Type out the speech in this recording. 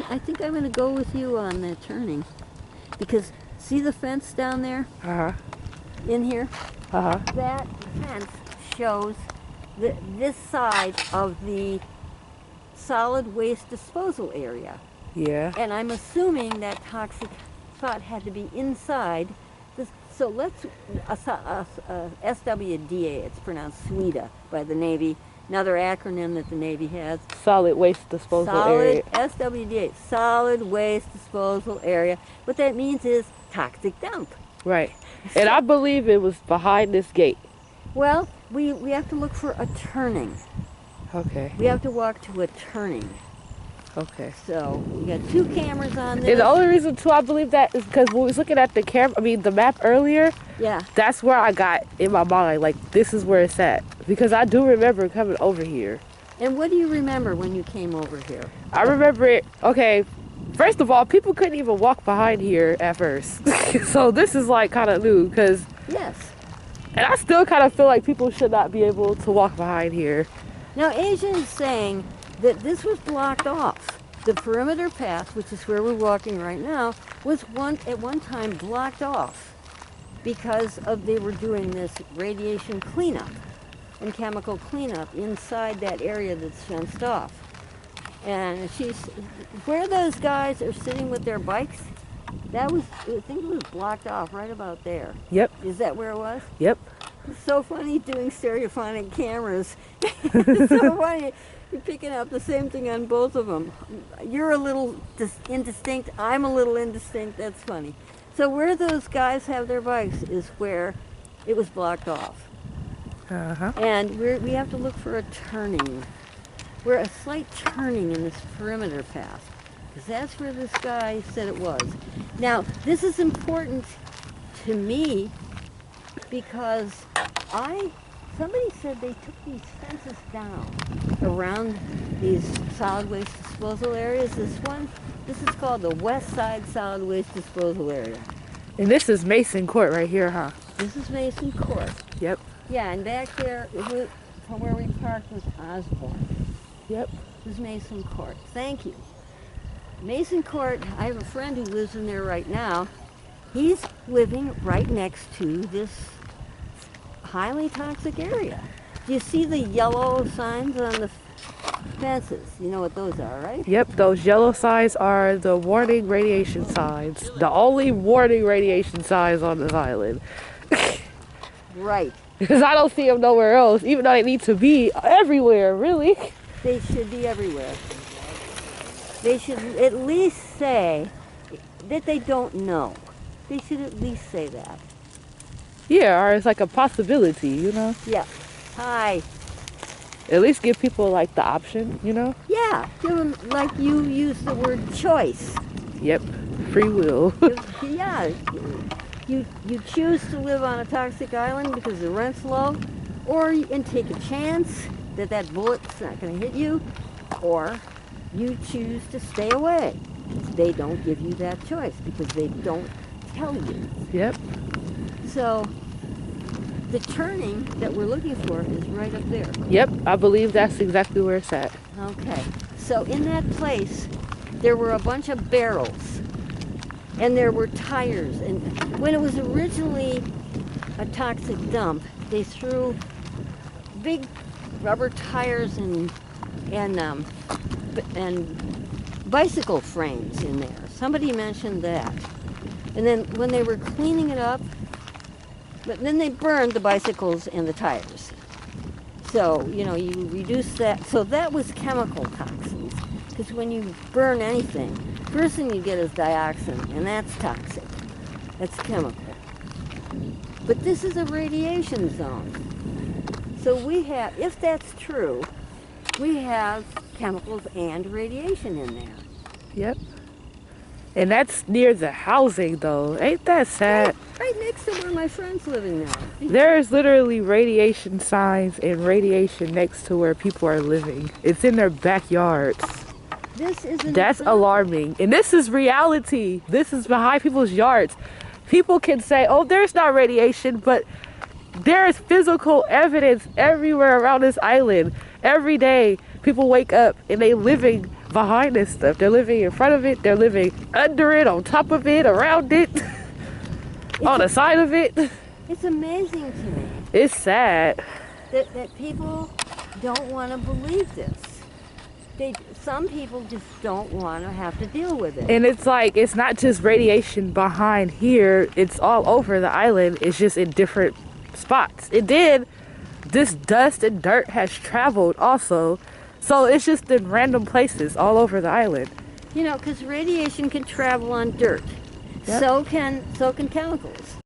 I think I'm gonna go with you on that turning, because see the fence down there? In here? That fence shows this side of the solid waste disposal area. Yeah. And I'm assuming that toxic thought had to be inside. So let's, SWDA, it's pronounced SWEDA by the Navy, another acronym that the Navy has. Solid waste disposal area. SWDA, solid waste disposal area. What that means is toxic dump. Right. And I believe it was behind this gate. Well, we have to look for a turning. Okay. We have to walk to a turning. Okay. So we got 2 cameras on this. And the only reason too I believe that is because when we was looking at the map earlier, yeah, that's where I got in my mind, like, this is where it's at. Because I do remember coming over here. And what do you remember when you came over here? I remember it, okay, first of all, people couldn't even walk behind here at first. So this is like kind of new, because, yes. And I still kind of feel like people should not be able to walk behind here. Now Asia is saying that this was blocked off. The perimeter path, which is where we're walking right now, was at one time blocked off because they were doing this radiation cleanup and chemical cleanup inside that area that's fenced off. And where those guys are sitting with their bikes, I think it was blocked off right about there. Yep. Is that where it was? Yep. It's so funny doing stereophonic cameras. It's so funny. You're picking up the same thing on both of them. You're a little indistinct. I'm a little indistinct. That's funny. So where those guys have their bikes is where it was blocked off. And we have to look for a turning. We're a slight turning in this perimeter path, because that's where this guy said it was. Now, this is important to me because somebody said they took these fences down around these solid waste disposal areas. This is called the West Side Solid Waste Disposal Area. And this is Mason Court right here, huh? This is Mason Court. Yep. Yeah, and back there, from where we parked was Osborne. Yep. This is Mason Court. Thank you. Mason Court, I have a friend who lives in there right now. He's living right next to this highly toxic area. Do you see the yellow signs on the fences? You know what those are, right? Yep, those yellow signs are the warning radiation signs. The only warning radiation signs on this island. Right. Because I don't see them nowhere else, even though they need to be everywhere, really. They should be everywhere. They should at least say that they don't know. They should at least say that. Yeah, or it's like a possibility, you know? Yeah. Hi. At least give people like the option, you know? Yeah. Give them, like you use the word choice. Yep. Free will. Yeah. You choose to live on a toxic island because the rent's low, and take a chance that bullet's not going to hit you, or you choose to stay away. They don't give you that choice because they don't tell you. Yep. So the turning that we're looking for is right up there. Yep, I believe that's exactly where it's at. Okay. So in that place, there were a bunch of barrels, and there were tires. And when it was originally a toxic dump, they threw big rubber tires and bicycle frames in there. Somebody mentioned that. And then when they were cleaning it up, but then they burned the bicycles and the tires. So, you reduce that. So that was chemical toxins. Because when you burn anything, first thing you get is dioxin, and that's toxic. That's chemical. But this is a radiation zone. So we have, if that's true, we have chemicals and radiation in there. Yep. And that's near the housing, though. Ain't that sad? Right next to where my friend's living now. There's literally radiation signs and radiation next to where people are living. It's in their backyards. That's alarming. And this is reality. This is behind people's yards. People can say, oh, there's not radiation, but there is physical evidence everywhere around this island. Every day, people wake up and they living behind this stuff. They're living in front of it. They're living under it, on top of it, around it, on the side of it. It's amazing to me. It's sad. That people don't want to believe this. Some people just don't want to have to deal with it. And it's like, it's not just radiation behind here. It's all over the island. It's just in different spots. This dust and dirt has traveled also. So it's just in random places all over the island. You know, because radiation can travel on dirt. Yep. So can chemicals.